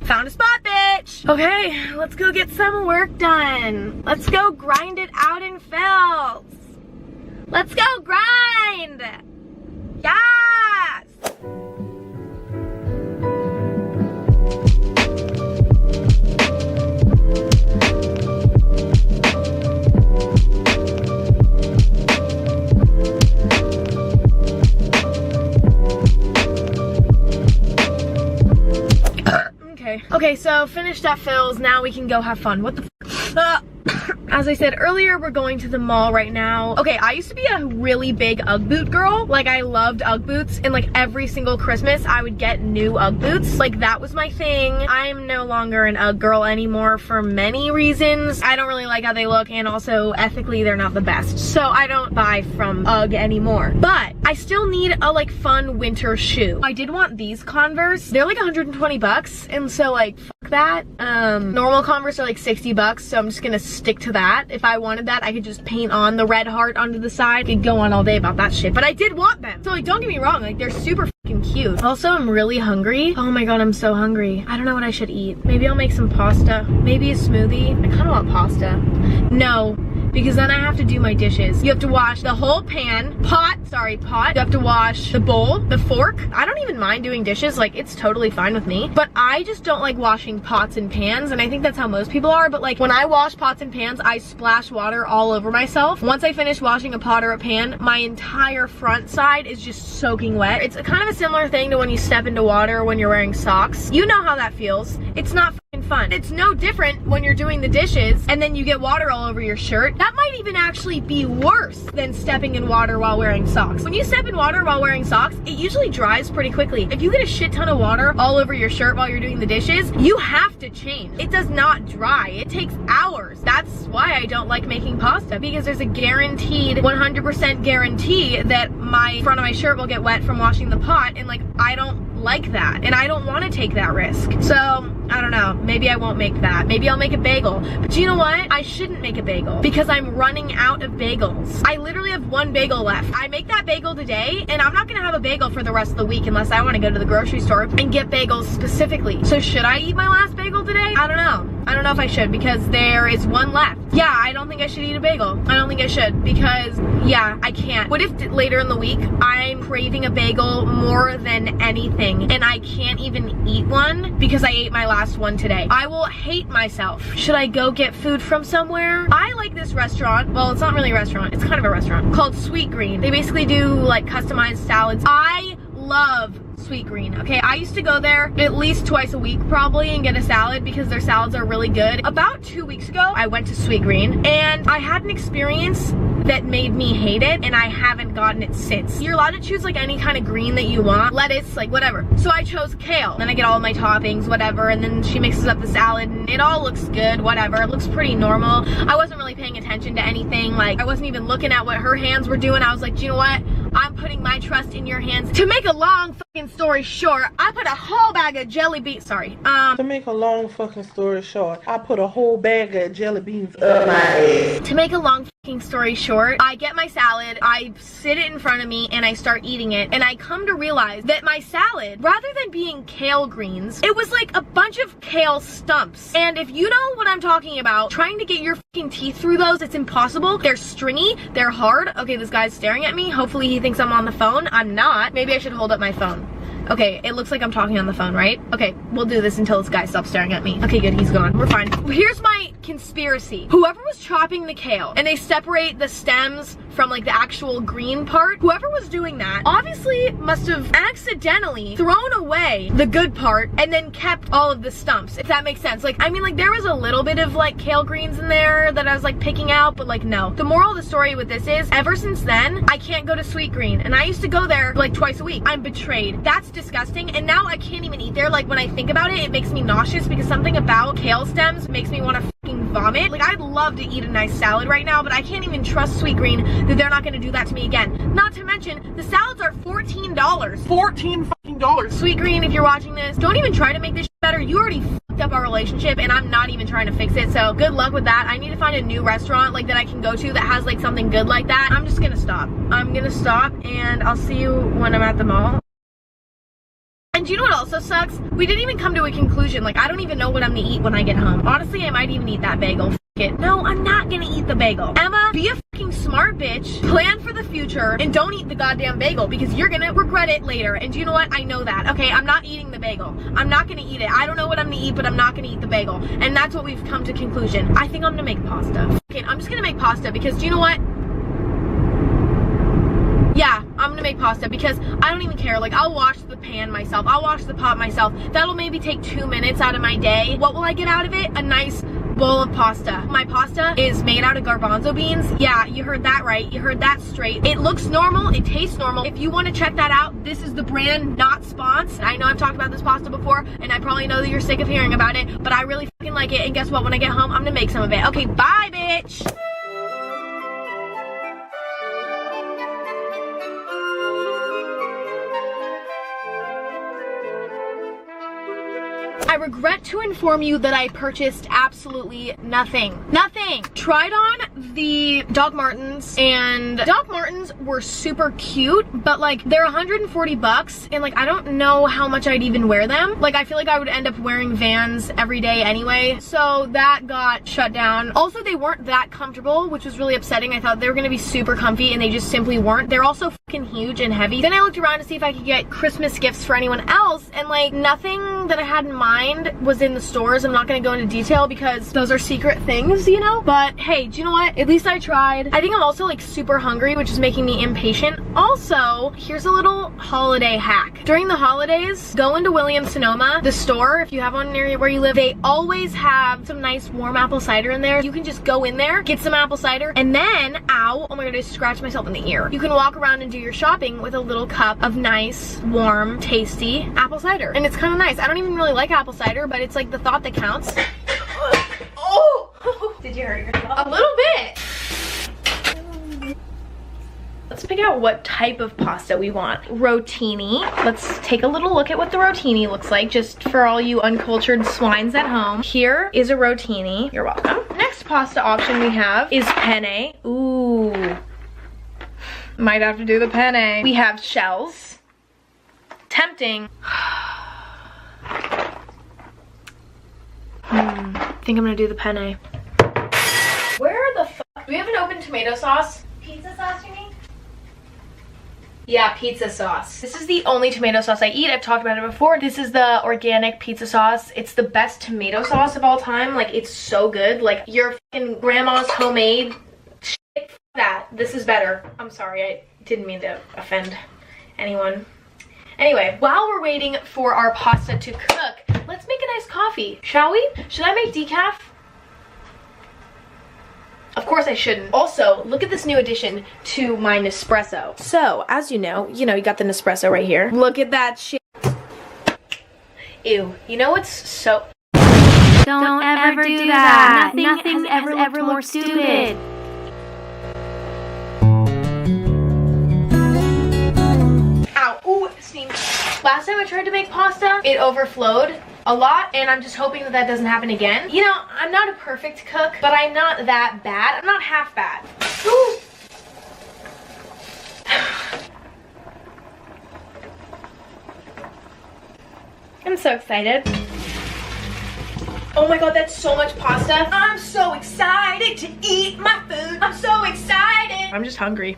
Found a spot, bitch. Okay, let's go get some work done. Let's go grind it out in fills. Let's go grind. Yes. Okay, so finished at Phil's. Now we can go have fun. What the f? As I said earlier, we're going to the mall right now. Okay, I used to be a really big Ugg boot girl. Like, I loved Ugg boots, and like every single Christmas I would get new Ugg boots. Like, that was my thing. I'm no longer an Ugg girl anymore for many reasons. I don't really like how they look, and also ethically they're not the best. So I don't buy from Ugg anymore. But I still need a like fun winter shoe. I did want these Converse. They're like 120 bucks, and so like fuck that. Normal Converse are like 60 bucks, so I'm just gonna stick to that. If I wanted that, I could just paint on the red heart onto the side. I could go on all day about that shit, but I did want them. So like, don't get me wrong, like they're super fucking cute. Also, I'm really hungry. Oh my god, I'm so hungry. I don't know what I should eat. Maybe I'll make some pasta. Maybe a smoothie. I kind of want pasta. No, because then I have to do my dishes. You have to wash the whole pot. You have to wash the bowl, the fork. I don't even mind doing dishes, like it's totally fine with me. But I just don't like washing pots and pans, and I think that's how most people are. But like when I wash pots and pans, I splash water all over myself. Once I finish washing a pot or a pan, my entire front side is just soaking wet. It's kind of a similar thing to when you step into water when you're wearing socks. You know how that feels. It's not fun. It's no different when you're doing the dishes and then you get water all over your shirt. That might even actually be worse than stepping in water while wearing socks. When you step in water while wearing socks, it usually dries pretty quickly. If you get a shit ton of water all over your shirt while you're doing the dishes, you have to change. It does not dry. It takes hours. That's why I don't like making pasta, because there's a guaranteed 100% guarantee that my front of my shirt will get wet from washing the pot, and like I don't like that, and I don't want to take that risk. So I don't know, maybe I won't make that. Maybe I'll make a bagel. But you know what? I shouldn't make a bagel because I'm running out of bagels. I literally have one bagel left. I make that bagel today, and I'm not gonna have a bagel for the rest of the week unless I want to go to the grocery store and get bagels specifically. So should I eat my last bagel today? I don't know. I don't know if I should, because there is one left. Yeah, I don't think I should eat a bagel. I don't think I should, because yeah, I can't. What if later in the week I'm craving a bagel more than anything and I can't even eat one because I ate my last one today? I will hate myself. Should I go get food from somewhere? I like this restaurant. Well, it's not really a restaurant. It's kind of a restaurant called Sweet Green. They basically do like customized salads. I love Sweet Green. Okay, I used to go there at least twice a week probably and get a salad because their salads are really good. About 2 weeks ago, I went to Sweet Green and I had an experience that made me hate it, and I haven't gotten it since. You're allowed to choose like any kind of green that you want, lettuce, like whatever. So I chose kale. Then I get all of my toppings, whatever, and then she mixes up the salad and it all looks good, whatever. It looks pretty normal. I wasn't really paying attention to anything. Like, I wasn't even looking at what her hands were doing. I was like, do you know what? I'm putting my trust in your hands. To make a long fucking story short, I put a whole bag of jelly beans, To make a long fucking story short, I put a whole bag of jelly beans up my ass. To make a long fucking story short, I get my salad, I sit it in front of me, and I start eating it, and I come to realize that my salad, rather than being kale greens, it was like a bunch of kale stumps. And if you know what I'm talking about, trying to get your fucking teeth through those, it's impossible. They're stringy, they're hard. Okay, this guy's staring at me. Hopefully he thinks I'm on the phone. I'm not. Maybe I should hold up my phone. Okay, it looks like I'm talking on the phone, right? Okay, we'll do this until this guy stops staring at me. Okay, good, he's gone. We're fine. Here's my conspiracy. Whoever was chopping the kale, and they separate the stems from like the actual green part, whoever was doing that obviously must have accidentally thrown away the good part and then kept all of the stumps, if that makes sense. Like, I mean, like there was a little bit of like kale greens in there that I was like picking out, but like no. The moral of the story with this is, ever since then, I can't go to Sweet Green, and I used to go there like twice a week. I'm betrayed. That's disgusting, and now I can't even eat there. Like, when I think about it, it makes me nauseous because something about kale stems makes me want to fucking vomit. Like, I'd love to eat a nice salad right now, but I can't even trust Sweet Green that they're not going to do that to me again. Not to mention, the salads are $14. $14 fucking dollars. Sweet Green, if you're watching this, don't even try to make this shit better. You already fucked up our relationship, and I'm not even trying to fix it, so good luck with that. I need to find a new restaurant like that I can go to that has like something good like that. I'm just gonna stop. I'm gonna stop, and I'll see you when I'm at the mall. And do you know what also sucks? We didn't even come to a conclusion. Like, I don't even know what I'm gonna eat when I get home. Honestly, I might even eat that bagel. F it. No, I'm not gonna eat the bagel. Emma, be a fucking smart bitch, plan for the future, and don't eat the goddamn bagel because you're gonna regret it later. And do you know what? I know that. Okay, I'm not eating the bagel. I'm not gonna eat it. I don't know what I'm gonna eat, but I'm not gonna eat the bagel. And that's what we've come to conclusion. I think I'm gonna make pasta. Okay, I'm just gonna make pasta because do you know what? Yeah, I'm gonna make pasta because I don't even care. Like, I'll wash the pan myself. I'll wash the pot myself. That'll maybe take 2 minutes out of my day. What will I get out of it? A nice bowl of pasta. My pasta is made out of garbanzo beans. Yeah, you heard that right. You heard that straight. It looks normal. It tastes normal. If you want to check that out, this is the brand, not sponsored. I know I've talked about this pasta before, and I probably know that you're sick of hearing about it, but I really fucking like it, and guess what? When I get home, I'm gonna make some of it. Okay, bye, bitch! I regret to inform you that I purchased absolutely nothing. Nothing! Tried on the Doc Martens, and Doc Martens were super cute, but like they're 140 bucks, and like I don't know how much I'd even wear them. Like I feel like I would end up wearing Vans every day anyway, so that got shut down. Also, they weren't that comfortable, which was really upsetting. I thought they were gonna be super comfy, and they just simply weren't. They're also fucking huge and heavy. Then I looked around to see if I could get Christmas gifts for anyone else, and like nothing that I had in mind was in the stores. I'm not gonna go into detail because those are secret things, you know? But hey, do you know what? At least I tried. I think I'm also like super hungry, which is making me impatient. Also, here's a little holiday hack. During the holidays, go into Williams-Sonoma, the store, if you have one near where you live, they always have some nice warm apple cider in there. You can just go in there, get some apple cider, and then, ow, oh my god, I scratched myself in the ear. You can walk around and do your shopping with a little cup of nice, warm, tasty apple cider. And it's kind of nice. I don't even really like apple cider, but it's like the thought that counts. Oh! Did you hurt yourself? A little bit! Let's pick out what type of pasta we want. Rotini. Let's take a little look at what the rotini looks like, just for all you uncultured swines at home. Here is a rotini. You're welcome. Next pasta option we have is penne. Ooh. Might have to do the penne. We have shells. Tempting. I think I'm gonna do the penne. Where the fuck? Do we have an open tomato sauce? Pizza sauce, you mean? Yeah, pizza sauce. This is the only tomato sauce I eat. I've talked about it before. This is the organic pizza sauce. It's the best tomato sauce of all time. Like, it's so good. Like, your fucking grandma's homemade shit. Fuck that. This is better. I'm sorry. I didn't mean to offend anyone. Anyway, while we're waiting for our pasta to cook, let's make a nice coffee, shall we? Should I make decaf? Of course I shouldn't. Also, look at this new addition to my Nespresso. So, as you know, you got the Nespresso right here. Look at that shit. Ew. You know what's so... Don't ever do that. Nothing has ever more stupid. Ow. Ooh, it steamed. Last time I tried to make pasta, it overflowed a lot, and I'm just hoping that that doesn't happen again. You know, I'm not a perfect cook, but I'm not that bad. I'm not half bad. Ooh. I'm so excited. Oh my god, that's so much pasta. I'm so excited to eat my food. I'm so excited. I'm just hungry.